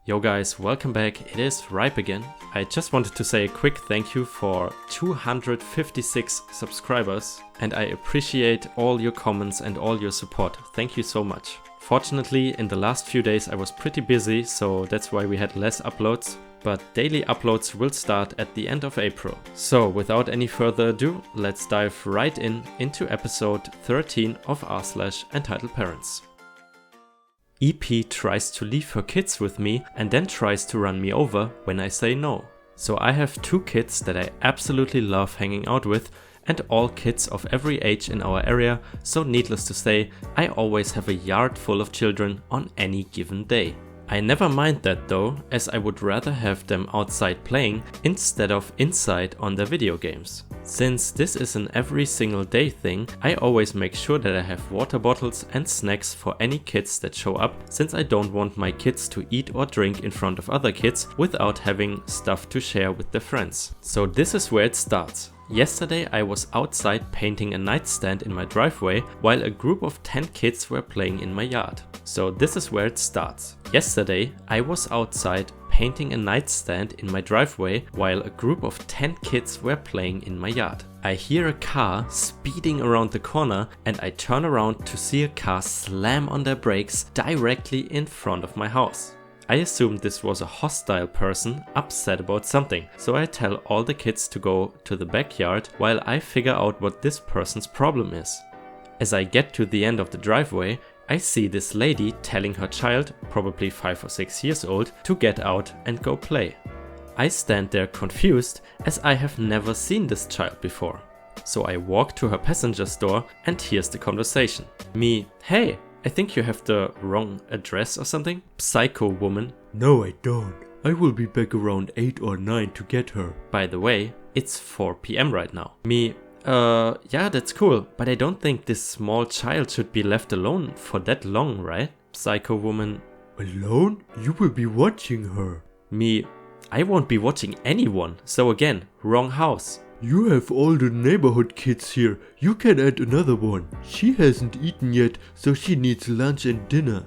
Yo guys, welcome back. It is Ripe again. I just wanted to say a quick thank you for 256 subscribers, and I appreciate all your comments and all your support. Thank you so much. Fortunately, in the last few days I was pretty busy, so that's why we had less uploads, but daily uploads will start at the end of April. So without any further ado, let's dive right into episode 13 of rSlash EntitledParents. EP tries to leave her kids with me and then tries to run me over when I say no. So I have two kids that I absolutely love hanging out with, and all kids of every age in our area, so needless to say, I always have a yard full of children on any given day. I never mind that though, as I would rather have them outside playing instead of inside on their video games. Since this is an every single day thing, I always make sure that I have water bottles and snacks for any kids that show up, since I don't want my kids to eat or drink in front of other kids without having stuff to share with their friends. So this is where it starts. Yesterday I was outside painting a nightstand in my driveway while a group of 10 kids were playing in my yard. So this is where it starts. Yesterday I was outside painting a nightstand in my driveway while a group of 10 kids were playing in my yard. I hear a car speeding around the corner and I turn around to see a car slam on their brakes directly in front of my house. I assumed this was a hostile person upset about something, so I tell all the kids to go to the backyard while I figure out what this person's problem is. As I get to the end of the driveway, I see this lady telling her child, probably 5 or 6 years old, to get out and go play. I stand there confused as I have never seen this child before. So I walk to her passenger's door and here's the conversation. Me, hey, I think you have the wrong address or something? Psycho woman. No, I don't. I will be back around 8 or 9 to get her. By the way, it's 4 PM right now. Me, yeah, that's cool, but I don't think this small child should be left alone for that long, right? Psycho woman. Alone? You will be watching her. Me, I won't be watching anyone, so again, wrong house. You have all the neighborhood kids here. You can add another one. She hasn't eaten yet, so she needs lunch and dinner.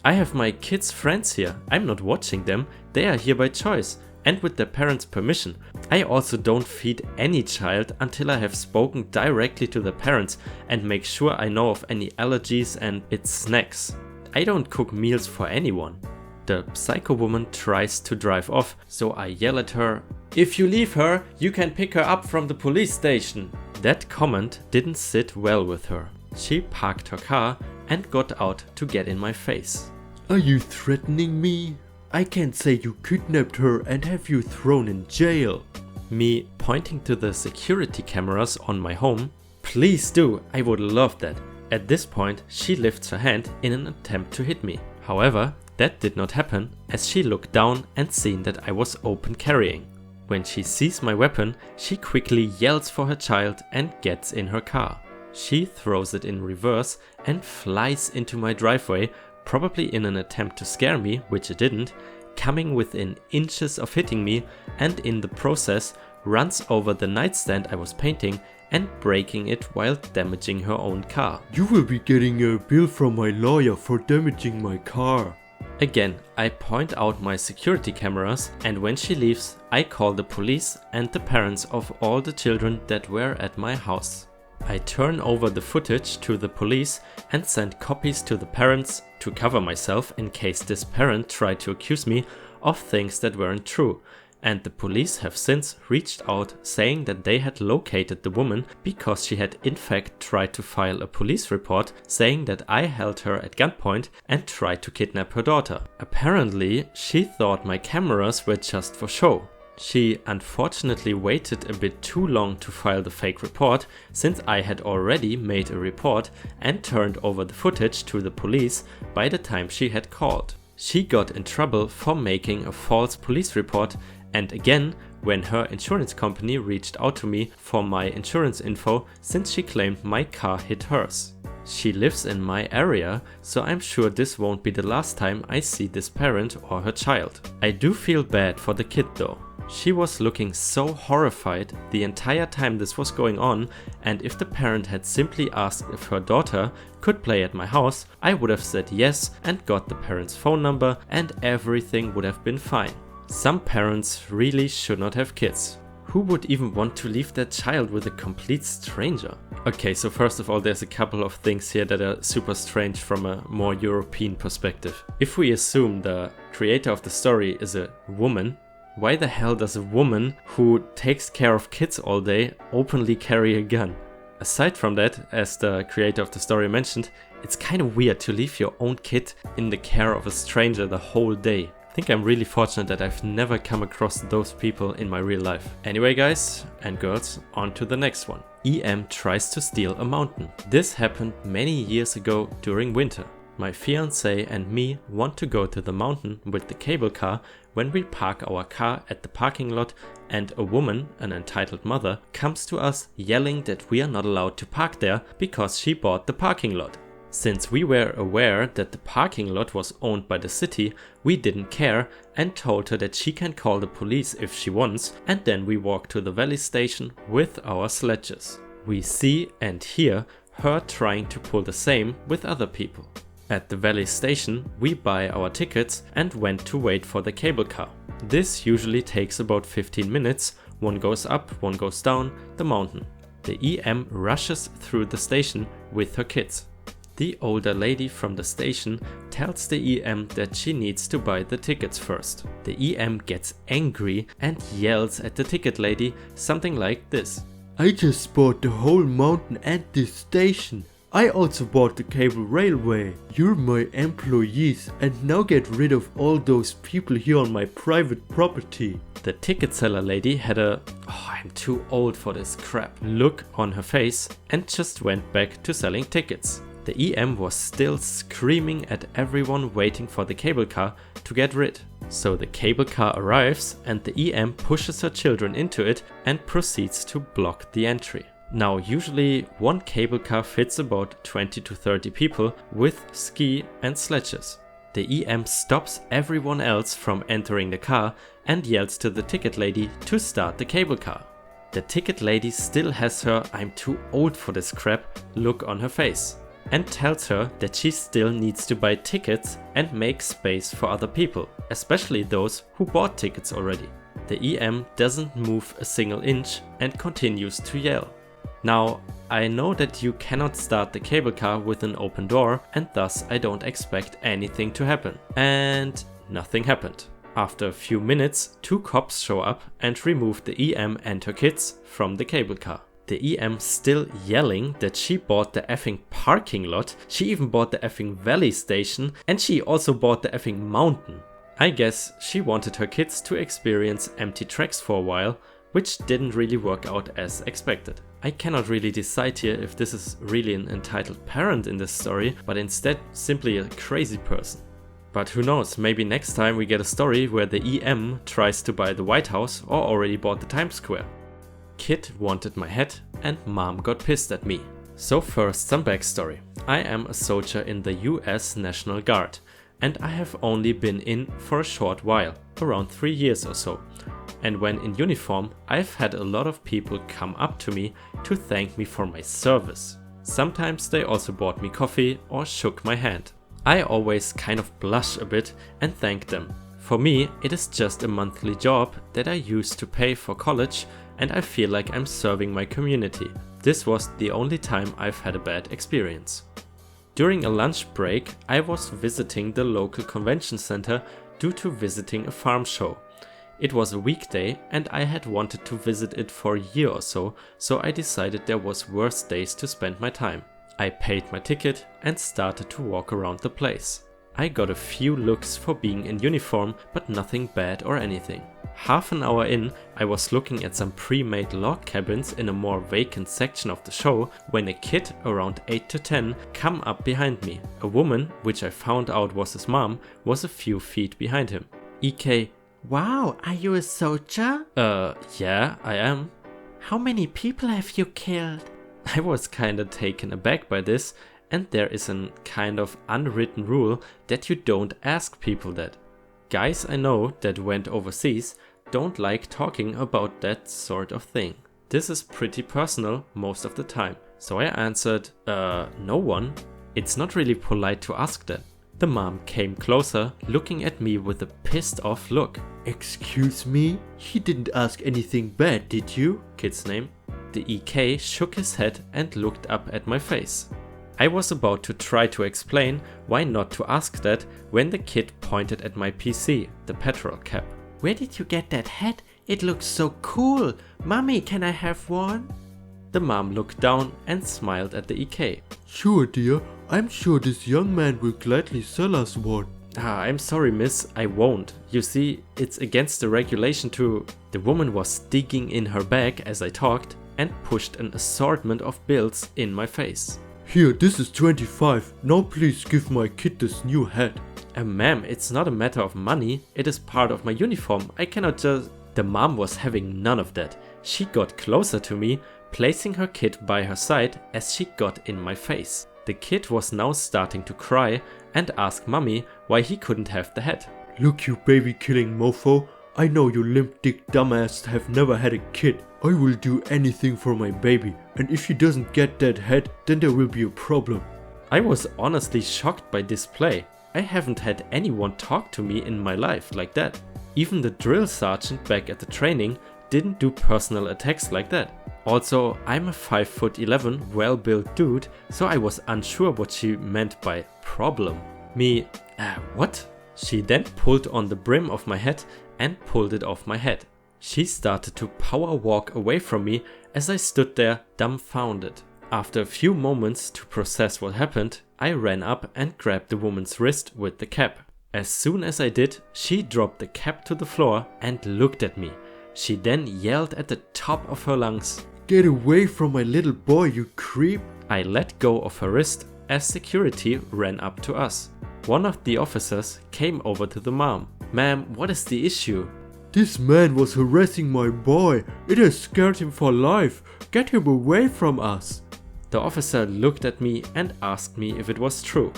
I have my kids' friends here. I'm not watching them. They are here by choice and with their parents' permission. I also don't feed any child until I have spoken directly to the parents and make sure I know of any allergies and its snacks. I don't cook meals for anyone. The psycho woman tries to drive off, so I yell at her, "If you leave her, you can pick her up from the police station." That comment didn't sit well with her. She parked her car and got out to get in my face. Are you threatening me? I can say you kidnapped her and have you thrown in jail. Me pointing to the security cameras on my home. Please do, I would love that. At this point, she lifts her hand in an attempt to hit me. However, that did not happen as she looked down and seen that I was open carrying. When she sees my weapon, she quickly yells for her child and gets in her car. She throws it in reverse and flies into my driveway, probably in an attempt to scare me, which it didn't, coming within inches of hitting me, and in the process runs over the nightstand I was painting and breaking it while damaging her own car. You will be getting a bill from my lawyer for damaging my car. Again, I point out my security cameras, and when she leaves, I call the police and the parents of all the children that were at my house. I turn over the footage to the police and send copies to the parents to cover myself in case this parent tried to accuse me of things that weren't true. And the police have since reached out saying that they had located the woman because she had in fact tried to file a police report saying that I held her at gunpoint and tried to kidnap her daughter. Apparently, she thought my cameras were just for show. She unfortunately waited a bit too long to file the fake report since I had already made a report and turned over the footage to the police by the time she had called. She got in trouble for making a false police report, and again when her insurance company reached out to me for my insurance info since she claimed my car hit hers. She lives in my area, so I'm sure this won't be the last time I see this parent or her child. I do feel bad for the kid though. She was looking so horrified the entire time this was going on, and if the parent had simply asked if her daughter could play at my house, I would have said yes and got the parent's phone number and everything would have been fine. Some parents really should not have kids. Who would even want to leave their child with a complete stranger? Okay, so first of all, there's a couple of things here that are super strange from a more European perspective. If we assume the creator of the story is a woman, why the hell does a woman who takes care of kids all day openly carry a gun? Aside from that, as the creator of the story mentioned, it's kind of weird to leave your own kid in the care of a stranger the whole day. I think I'm really fortunate that I've never come across those people in my real life. Anyway guys and girls, on to the next one. EM tries to steal a mountain. This happened many years ago during winter. My fiancé and me want to go to the mountain with the cable car when we park our car at the parking lot and a woman, an entitled mother, comes to us yelling that we are not allowed to park there because she bought the parking lot. Since we were aware that the parking lot was owned by the city, we didn't care and told her that she can call the police if she wants, and then we walked to the valley station with our sledges. We see and hear her trying to pull the same with other people. At the valley station, we buy our tickets and went to wait for the cable car. This usually takes about 15 minutes, one goes up, one goes down the mountain. The EM rushes through the station with her kids. The older lady from the station tells the EM that she needs to buy the tickets first. The EM gets angry and yells at the ticket lady something like this. I just bought the whole mountain and this station. I also bought the cable railway. You're my employees and now get rid of all those people here on my private property. The ticket seller lady had a I'm too old for this crap look on her face and just went back to selling tickets. The EM was still screaming at everyone waiting for the cable car to get rid. So the cable car arrives and the EM pushes her children into it and proceeds to block the entry. Now usually one cable car fits about 20 to 30 people with ski and sledges. The EM stops everyone else from entering the car and yells to the ticket lady to start the cable car. The ticket lady still has her I'm too old for this crap look on her face and tells her that she still needs to buy tickets and make space for other people, especially those who bought tickets already. The EM doesn't move a single inch and continues to yell. Now, I know that you cannot start the cable car with an open door and thus I don't expect anything to happen. And nothing happened. After a few minutes, 2 cops show up and remove the EM and her kids from the cable car. The EM still yelling that she bought the effing parking lot, she even bought the effing valley station, and she also bought the effing mountain. I guess she wanted her kids to experience empty tracks for a while, which didn't really work out as expected. I cannot really decide here if this is really an entitled parent in this story, but instead simply a crazy person. But who knows, maybe next time we get a story where the EM tries to buy the White House or already bought the Times Square. Kid wanted my hat and mom got pissed at me. So first some backstory. I am a soldier in the US National Guard and I have only been in for a short while, around 3 years or so. And when in uniform, I've had a lot of people come up to me to thank me for my service. Sometimes they also bought me coffee or shook my hand. I always kind of blush a bit and thank them. For me, it is just a monthly job that I use to pay for college and I feel like I'm serving my community. This was the only time I've had a bad experience. During a lunch break, I was visiting the local convention center due to visiting a farm show. It was a weekday and I had wanted to visit it for a year or so I decided there was worse days to spend my time. I paid my ticket and started to walk around the place. I got a few looks for being in uniform, but nothing bad or anything. Half an hour in, I was looking at some pre-made log cabins in a more vacant section of the show when a kid around 8 to 10 come up behind me. A woman, which I found out was his mom, was a few feet behind him. EK, wow, are you a soldier? Yeah, I am. How many people have you killed? I was kinda taken aback by this, and there is a kind of unwritten rule that you don't ask people that. Guys I know that went overseas don't like talking about that sort of thing. This is pretty personal most of the time. So I answered, no one. It's not really polite to ask that. The mom came closer, looking at me with a pissed off look. Excuse me? He didn't ask anything bad, did you? Kid's name. The EK shook his head and looked up at my face. I was about to try to explain why not to ask that when the kid pointed at my PC, the petrol cap. Where did you get that hat? It looks so cool. Mommy, can I have one? The mom looked down and smiled at the EK. Sure, dear. I'm sure this young man will gladly sell us one. I'm sorry, miss, I won't. You see, it's against the regulation to... The woman was digging in her bag as I talked and pushed an assortment of bills in my face. Here, this is 25. Now please give my kid this new hat. Ma'am, it's not a matter of money. It is part of my uniform. I cannot just... The mom was having none of that. She got closer to me, placing her kid by her side as she got in my face. The kid was now starting to cry and ask mommy why he couldn't have the hat. Look, you baby killing mofo. I know you limp dick dumbass have never had a kid. I will do anything for my baby, and if he doesn't get that hat, then there will be a problem. I was honestly shocked by this play. I haven't had anyone talk to me in my life like that. Even the drill sergeant back at the training didn't do personal attacks like that. Also, I'm a 5'11" well-built dude, so I was unsure what she meant by problem. Me, what? She then pulled on the brim of my hat and pulled it off my head. She started to power walk away from me as I stood there dumbfounded. After a few moments to process what happened, I ran up and grabbed the woman's wrist with the cap. As soon as I did, she dropped the cap to the floor and looked at me. She then yelled at the top of her lungs, "Get away from my little boy, you creep!" I let go of her wrist as security ran up to us. One of the officers came over to the mom. "Ma'am, what is the issue?" "This man was harassing my boy. It has scared him for life. Get him away from us." The officer looked at me and asked me if it was true.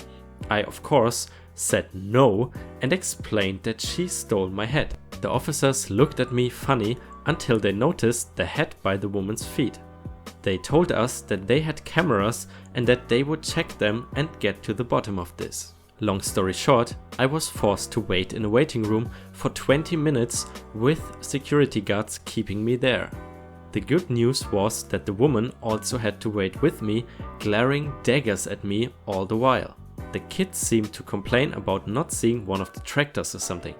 I, of course, said no and explained that she stole my hat. The officers looked at me funny until they noticed the hat by the woman's feet. They told us that they had cameras and that they would check them and get to the bottom of this. Long story short, I was forced to wait in a waiting room for 20 minutes with security guards keeping me there. The good news was that the woman also had to wait with me, glaring daggers at me all the while. The kids seemed to complain about not seeing one of the tractors or something.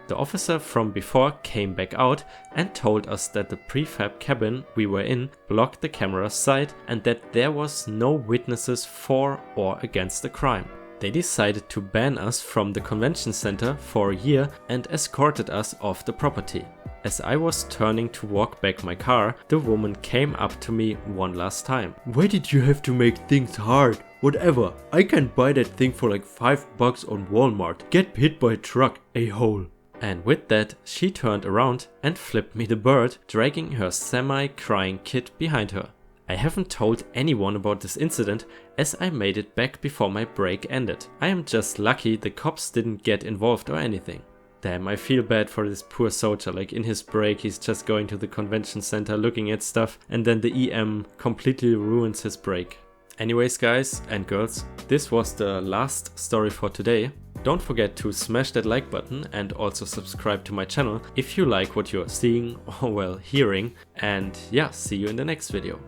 The officer from before came back out and told us that the prefab cabin we were in blocked the camera's sight and that there was no witnesses for or against the crime. They decided to ban us from the convention center for a year and escorted us off the property. As I was turning to walk back my car, the woman came up to me one last time. "Why did you have to make things hard? Whatever, I can buy that thing for like $5 on Walmart. Get hit by a truck, a-hole." And with that, she turned around and flipped me the bird, dragging her semi-crying kid behind her. I haven't told anyone about this incident as I made it back before my break ended. I am just lucky the cops didn't get involved or anything. Damn, I feel bad for this poor soldier, like in his break he's just going to the convention center looking at stuff and then the EM completely ruins his break. Anyways guys and girls, this was the last story for today. Don't forget to smash that like button and also subscribe to my channel if you like what you're seeing or well hearing, and yeah, see you in the next video.